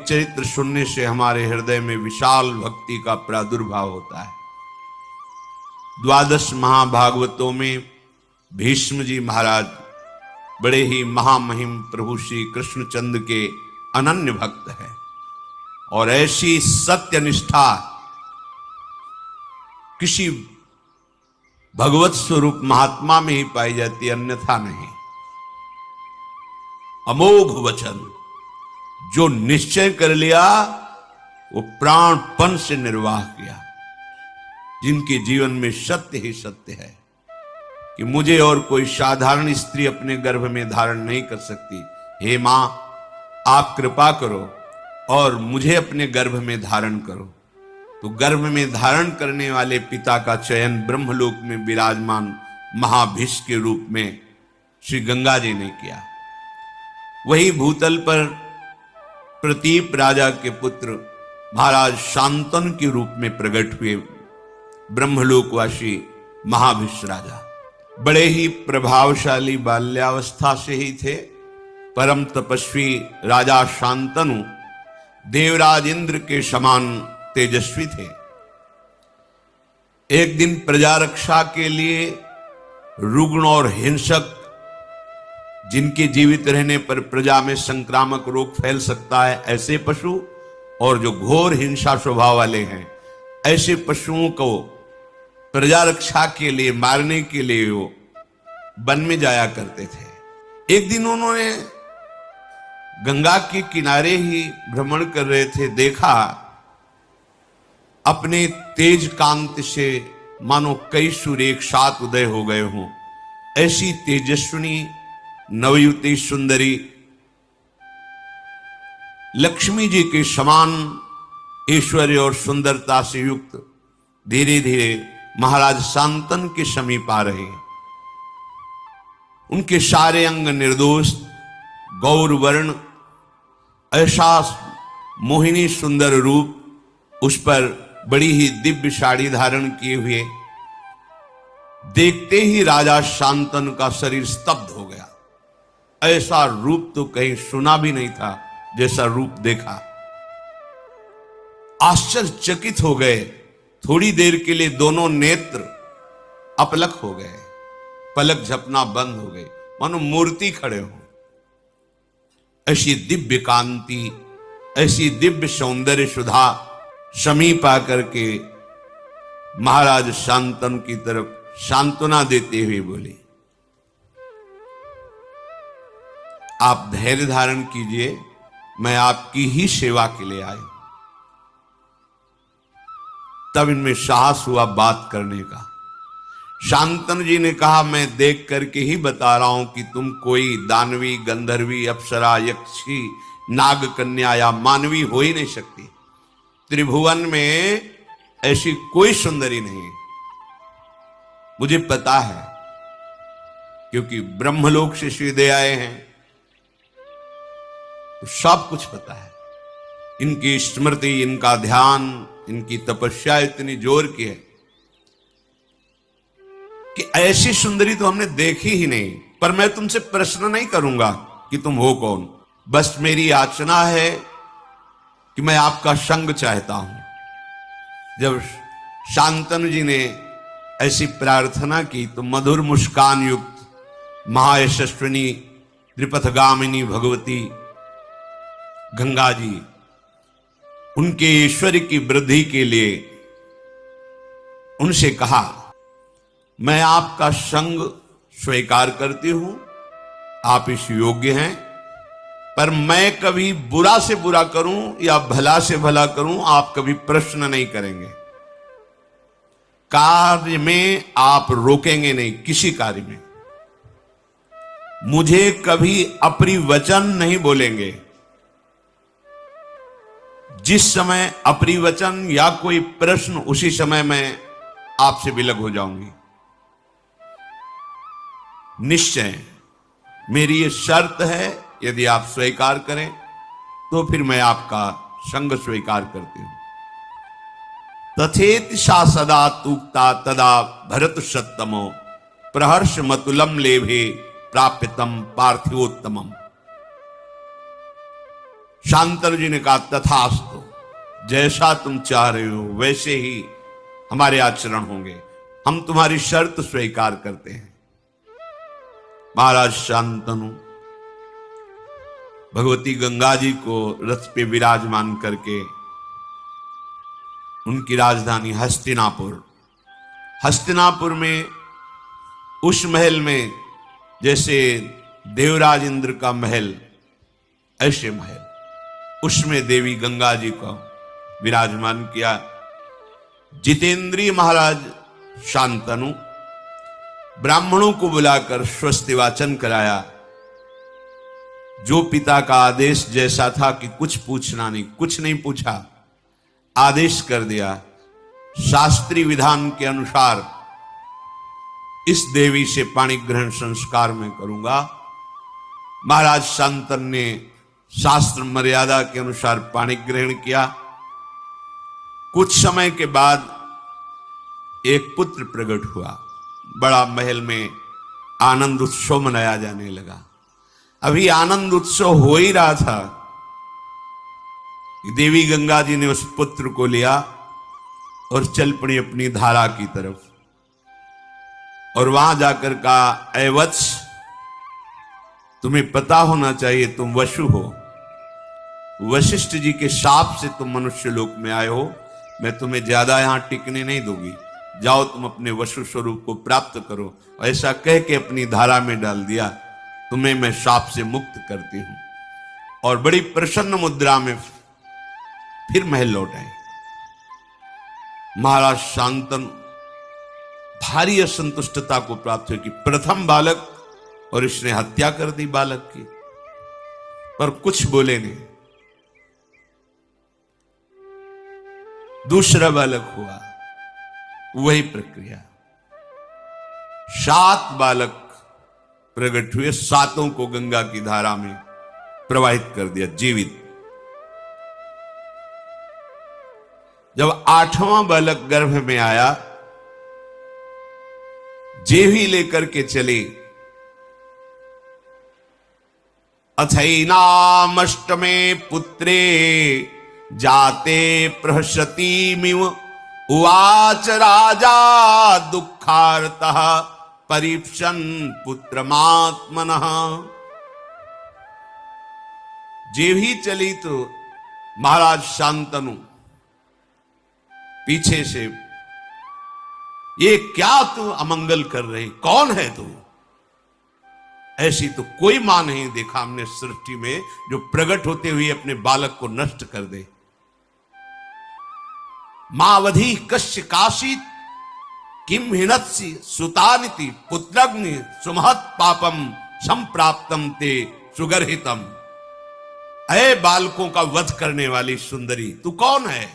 चरित्र सुनने से हमारे हृदय में विशाल भक्ति का प्रादुर्भाव होता है। 12 महाभागवतों में भीष्म जी महाराज बड़े ही महामहिम प्रभु श्री कृष्णचंद्र के अनन्य भक्त हैं और ऐसी सत्य निष्ठा किसी भगवत स्वरूप महात्मा में ही पाई जाती, अन्यथा नहीं। अमोघ वचन, जो निश्चय कर लिया वो प्राणपण से निर्वाह किया। जिनके जीवन में सत्य ही सत्य है कि मुझे और कोई साधारण स्त्री अपने गर्भ में धारण नहीं कर सकती, हे मां आप कृपा करो और मुझे अपने गर्भ में धारण करो। तो गर्भ में धारण करने वाले पिता का चयन ब्रह्मलोक में विराजमान महाभीष के रूप में श्री गंगा जी ने किया। वही भूतल पर प्रतीप राजा के पुत्र महाराज शांतनु के रूप में प्रकट हुए ब्रह्मलोकवासी महाभीष राजा। बड़े ही प्रभावशाली बाल्यावस्था से ही थे। परम तपस्वी राजा शांतनु देवराज इंद्र के समान तेजस्वी थे। एक दिन प्रजा रक्षा के लिए रुग्ण और हिंसक, जिनके जीवित रहने पर प्रजा में संक्रामक रोग फैल सकता है, ऐसे पशु और जो घोर हिंसा स्वभाव वाले हैं, ऐसे पशुओं को प्रजा रक्षा के लिए मारने के लिए वो वन में जाया करते थे। एक दिन उन्होंने गंगा के किनारे ही भ्रमण कर रहे थे, देखा अपने तेज कांति से मानो कई सूर्य एक साथ उदय हो गए हों। ऐसी तेजस्विनी नवयुवती सुंदरी लक्ष्मी जी के समान ऐश्वर्य और सुंदरता से युक्त धीरे धीरे महाराज शांतनु के समीप आ रहे। उनके सारे अंग निर्दोष गौर वर्ण, ऐसा मोहिनी सुंदर रूप, उस पर बड़ी ही दिव्य साड़ी धारण किए हुए, देखते ही राजा शांतनु का शरीर स्तब्ध हो गया। ऐसा रूप तो कहीं सुना भी नहीं था जैसा रूप देखा। आश्चर्यचकित हो गए। थोड़ी देर के लिए दोनों नेत्र अपलक हो गए, पलक झपना बंद हो गई, मानो मूर्ति खड़े हो। ऐसी दिव्य कांति, ऐसी दिव्य सौंदर्य सुधा समीप आकर के महाराज शांतनु की तरफ सांत्वना देते हुए बोले, आप धैर्य धारण कीजिए, मैं आपकी ही सेवा के लिए आया। तब इनमें साहस हुआ बात करने का। शांतनु जी ने कहा, मैं देख करके ही बता रहा हूं कि तुम कोई दानवी, गंधर्वी, अप्सरा, यक्षी, नाग कन्या या मानवी हो ही नहीं सकती। त्रिभुवन में ऐसी कोई सुंदरी नहीं, मुझे पता है, क्योंकि ब्रह्मलोक से सीधे आए हैं तो सब कुछ पता है। इनकी स्मृति, इनका ध्यान, इनकी तपस्या इतनी जोर की है कि ऐसी सुंदरी तो हमने देखी ही नहीं। पर मैं तुमसे प्रश्न नहीं करूंगा कि तुम हो कौन, बस मेरी याचना है कि मैं आपका संग चाहता हूं। जब शांतनु जी ने ऐसी प्रार्थना की तो मधुर मुस्कान युक्त महायशस्विनी त्रिपथगामिनी भगवती गंगा जी उनके ईश्वर की वृद्धि के लिए उनसे कहा, मैं आपका संग स्वीकार करती हूं, आप इस योग्य हैं, पर मैं कभी बुरा से बुरा करूं या भला से भला करूं, आप कभी प्रश्न नहीं करेंगे। कार्य में आप रोकेंगे नहीं, किसी कार्य में मुझे कभी अपरिवचन नहीं बोलेंगे। जिस समय अपरिवचन या कोई प्रश्न, उसी समय मैं आपसे विलग हो जाऊंगी। निश्चय मेरी ये शर्त है, यदि आप स्वीकार करें तो फिर मैं आपका संग स्वीकार करती हूं। तथेति सा सदा तूक्ता तदा भरत सत्तमो प्रहर्ष मतुलम लेभे प्राप्यतम पार्थिवोत्तमम। शांतनु जी ने कहा तथास्तु, जैसा तुम चाह रहे हो वैसे ही हमारे आचरण होंगे, हम तुम्हारी शर्त स्वीकार करते हैं। महाराज शांतनु भगवती गंगा जी को रथ पे विराजमान करके उनकी राजधानी हस्तिनापुर में उस महल में जैसे देवराज इंद्र का महल, ऐसे महल उसमें देवी गंगा जी को विराजमान किया। जितेंद्रीय महाराज शांतनु ब्राह्मणों को बुलाकर स्वस्ति वाचन कराया। जो पिता का आदेश जैसा था कि कुछ पूछना नहीं, कुछ नहीं पूछा, आदेश कर दिया शास्त्रीय विधान के अनुसार इस देवी से पाणी ग्रहण संस्कार में करूंगा। महाराज शांतनु ने शास्त्र मर्यादा के अनुसार पाणी ग्रहण किया। कुछ समय के बाद एक पुत्र प्रकट हुआ। बड़ा महल में आनंद उत्सव मनाया जाने लगा। अभी आनंद उत्सव हो ही रहा था, देवी गंगा जी ने उस पुत्र को लिया और चल पड़ी अपनी धारा की तरफ, और वहां जाकर कहा, ऐ वत्स, तुम्हें पता होना चाहिए तुम वसु हो, वशिष्ठ जी के शाप से तुम मनुष्य लोक में आए हो, मैं तुम्हें ज्यादा यहां टिकने नहीं दूंगी, जाओ तुम अपने वसु स्वरूप को प्राप्त करो। ऐसा कह के अपनी धारा में डाल दिया, तुम्हें मैं शाप से मुक्त करती हूं। और बड़ी प्रसन्न मुद्रा में फिर महल लौट आए। महाराज शांतनु भारी असंतुष्टता को प्राप्त हुई कि प्रथम बालक और इसने हत्या कर दी बालक की, पर कुछ बोले नहीं। दूसरा बालक हुआ, वही प्रक्रिया। 7 बालक प्रकट हुए, 7 को गंगा की धारा में प्रवाहित कर दिया जीवित। जब 8वां बालक गर्भ में आया, जेवी लेकर के चले। अथैनामष्टमे पुत्रे जाते प्रहसतीमिव उवाच राजा दुःखार्तः परीक्षन् पुत्रमात्मनः। जेवी चली तो महाराज शांतनु पीछे से, ये क्या तू अमंगल कर रही, कौन है तू? ऐसी तो कोई मां नहीं देखा हमने सृष्टि में जो प्रकट होते हुए अपने बालक को नष्ट कर दे। मावधि कश्य काशित किम हिनत्सि सुतानिति पुत्रग्नि सुमहत पापम संप्राप्तम ते सुगर्हितम। अय बालकों का वध करने वाली सुंदरी, तू कौन है?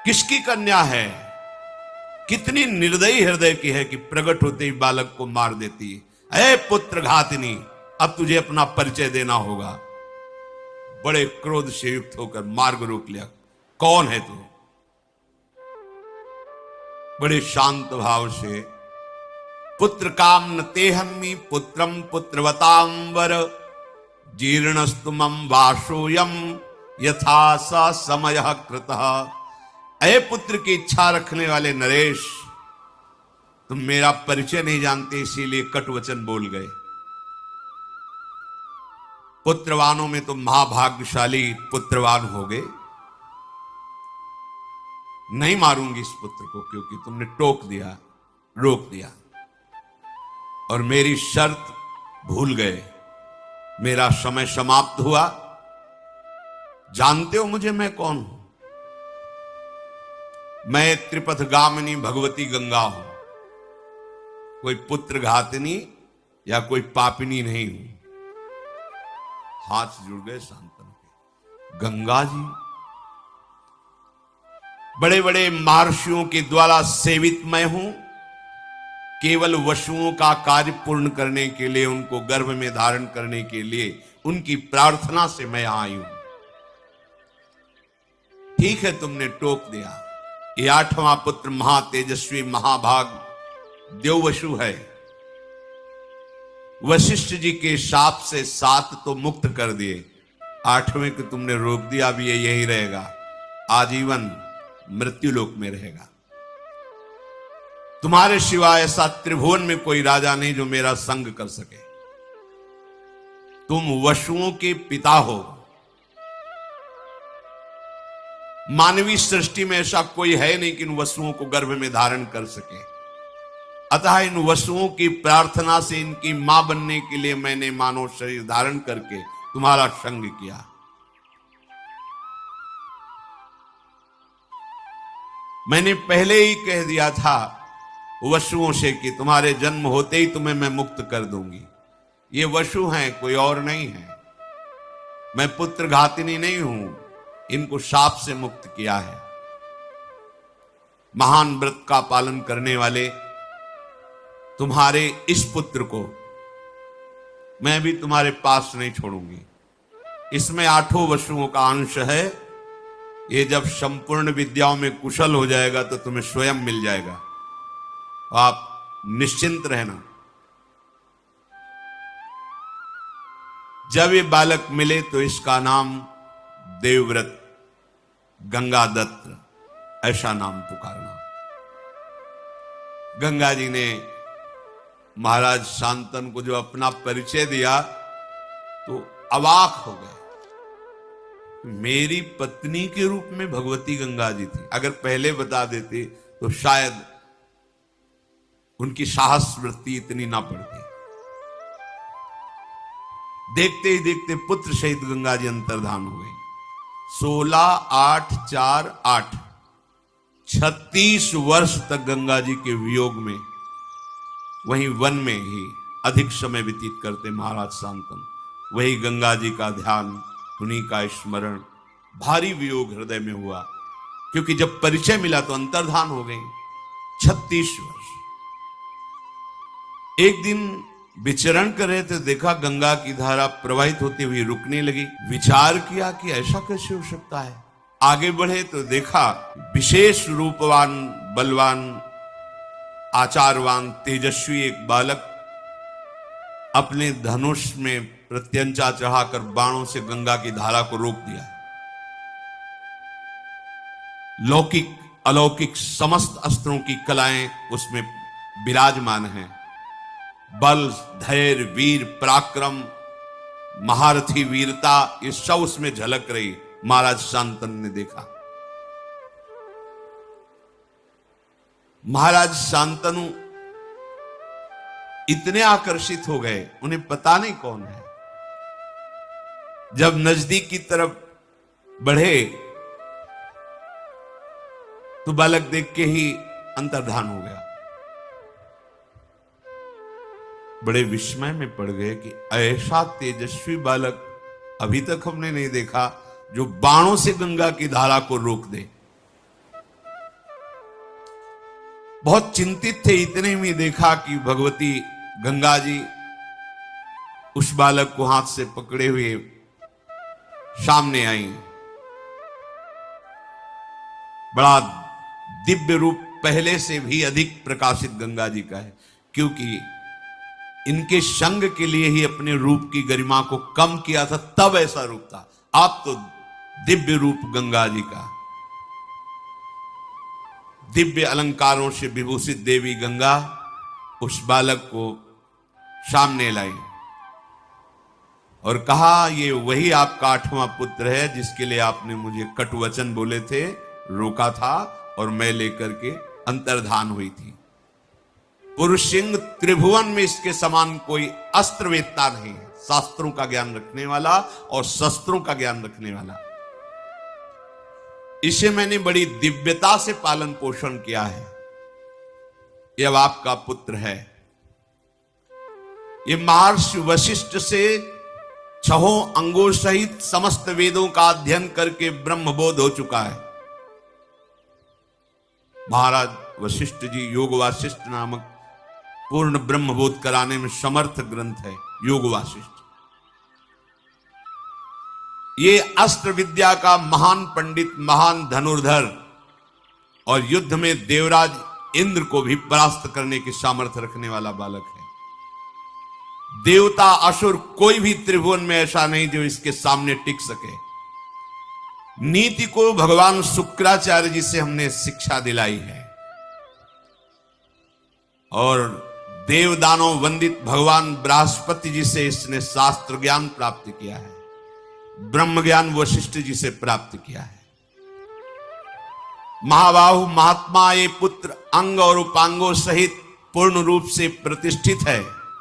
किसकी कन्या है? कितनी निर्दयी हृदय की है कि प्रकट होते ही बालक को मार देती है। अरे पुत्र घातिनी, अब तुझे अपना परिचय देना होगा। बड़े क्रोध से युक्त होकर मार्ग रोक लिया, कौन है तू? बड़े शांत भाव से, पुत्र काम न तेहन्मी पुत्रम पुत्रवताम वर जीर्णस्तु मम वासोयम यथा स समय कृतः। अय पुत्र की इच्छा रखने वाले नरेश, तुम मेरा परिचय नहीं जानते इसीलिए कट वचन बोल गए। पुत्रवानों में तुम महाभाग्यशाली पुत्रवान हो गए। नहीं मारूंगी इस पुत्र को क्योंकि तुमने टोक दिया, रोक दिया और मेरी शर्त भूल गए। मेरा समय समाप्त हुआ। जानते हो मुझे मैं कौन हूं? मैं त्रिपथगामिनी भगवती गंगा हूं। कोई पुत्र घातिनी या कोई पापिनी नहीं हूं। हाथ जुड़ गए शांतनु के। गंगा जी बड़े बड़े महर्षियों के द्वारा सेवित मैं हूं। केवल वसुओं का कार्य पूर्ण करने के लिए, उनको गर्भ में धारण करने के लिए उनकी प्रार्थना से मैं आई हूं। ठीक है, तुमने टोक दिया। ये 8वां पुत्र महातेजस्वी महाभाग देववसु है। वशिष्ठ जी के शाप से 7 तो मुक्त कर दिए, 8वें को तुमने रोक दिया, अब ये यही रहेगा, आजीवन मृत्यु लोक में रहेगा। तुम्हारे सिवाय ऐसा त्रिभुवन में कोई राजा नहीं जो मेरा संग कर सके। तुम वसुओं के पिता हो। मानवीय सृष्टि में ऐसा कोई है नहीं कि इन वसुओं को गर्भ में धारण कर सके। अतः इन वसुओं की प्रार्थना से इनकी मां बनने के लिए मैंने मानव शरीर धारण करके तुम्हारा संग किया। मैंने पहले ही कह दिया था वसुओं से कि तुम्हारे जन्म होते ही तुम्हें मैं मुक्त कर दूंगी। ये वसु हैं, कोई और नहीं है। मैं पुत्र घातिनी नहीं हूं, इनको शाप से मुक्त किया है। महान व्रत का पालन करने वाले तुम्हारे इस पुत्र को मैं भी तुम्हारे पास नहीं छोड़ूंगी। इसमें 8 वसुओं का अंश है। ये जब संपूर्ण विद्याओं में कुशल हो जाएगा तो तुम्हें स्वयं मिल जाएगा, आप निश्चिंत रहना। जब ये बालक मिले तो इसका नाम देवव्रत गंगादत्त ऐसा नाम पुकारना। गंगा जी ने महाराज शांतनु को जो अपना परिचय दिया तो अवाक हो गए। मेरी पत्नी के रूप में भगवती गंगा जी थी। अगर पहले बता देते तो शायद उनकी साहस वृत्ति इतनी ना पड़ती। देखते ही देखते पुत्र सहित गंगा जी अंतर्धान हो गई। 16/8/4/8 36 वर्ष तक गंगा जी के वियोग में वहीं वन में ही अधिक समय व्यतीत करते महाराज शांतनु। वही गंगा जी का ध्यान, उन्हीं का स्मरण। भारी वियोग हृदय में हुआ, क्योंकि जब परिचय मिला तो अंतर्धान हो गई। 36 वर्ष। एक दिन विचरण कर रहे थे, देखा गंगा की धारा प्रवाहित होती हुई रुकने लगी। विचार किया कि ऐसा कैसे हो सकता है। आगे बढ़े तो देखा विशेष रूपवान, बलवान, आचारवान, तेजस्वी एक बालक अपने धनुष में प्रत्यंचा चढ़ाकर बाणों से गंगा की धारा को रोक दिया। लौकिक अलौकिक समस्त अस्त्रों की कलाएं उसमें विराजमान हैं। बल, धैर्य, वीर, पराक्रम, महारथी वीरता, ये सब उसमें झलक रही। महाराज शांतनु ने देखा। महाराज शांतनु इतने आकर्षित हो गए, उन्हें पता नहीं कौन है। जब नजदीक की तरफ बढ़े तो बालक देख के ही अंतर्धान हो गया। बड़े विस्मय में पड़ गए कि ऐसा तेजस्वी बालक अभी तक हमने नहीं देखा जो बाणों से गंगा की धारा को रोक दे। बहुत चिंतित थे। इतने में देखा कि भगवती गंगा जी उस बालक को हाथ से पकड़े हुए सामने आई। बड़ा दिव्य रूप पहले से भी अधिक प्रकाशित गंगा जी का है, क्योंकि इनके संग के लिए ही अपने रूप की गरिमा को कम किया था, तब ऐसा रूप था। आप तो दिव्य रूप गंगा जी का। दिव्य अलंकारों से विभूषित देवी गंगा उस बालक को सामने लाई और कहा, ये वही आपका 8वां पुत्र है जिसके लिए आपने मुझे कटुवचन बोले थे, रोका था और मैं लेकर के अंतर्धान हुई थी। पुरुष सिंह त्रिभुवन में इसके समान कोई अस्त्रवेत्ता नहीं है। शास्त्रों का ज्ञान रखने वाला और शस्त्रों का ज्ञान रखने वाला। इसे मैंने बड़ी दिव्यता से पालन पोषण किया है। यह अब आपका पुत्र है। ये महर्षि वशिष्ठ से 6 अंगों सहित समस्त वेदों का अध्ययन करके ब्रह्मबोध हो चुका है। महाराज वशिष्ठ जी योग वासिष्ठ नामक पूर्ण ब्रह्मबोध कराने में समर्थ ग्रंथ है योग वासिष्ठ। ये अस्त्र विद्या का महान पंडित, महान धनुर्धर और युद्ध में देवराज इंद्र को भी परास्त करने की सामर्थ्य रखने वाला बालक है। देवता असुर कोई भी त्रिभुवन में ऐसा नहीं जो इसके सामने टिक सके। नीति को भगवान शुक्राचार्य जी से हमने शिक्षा दिलाई है और देवदानों वंदित भगवान बृहस्पति जी से इसने शास्त्र ज्ञान प्राप्त किया है, ब्रह्म ज्ञान वशिष्ठ जी से प्राप्त किया है। महाबाहु महात्मा ये पुत्र अंग और उपांगों सहित पूर्ण रूप से प्रतिष्ठित है।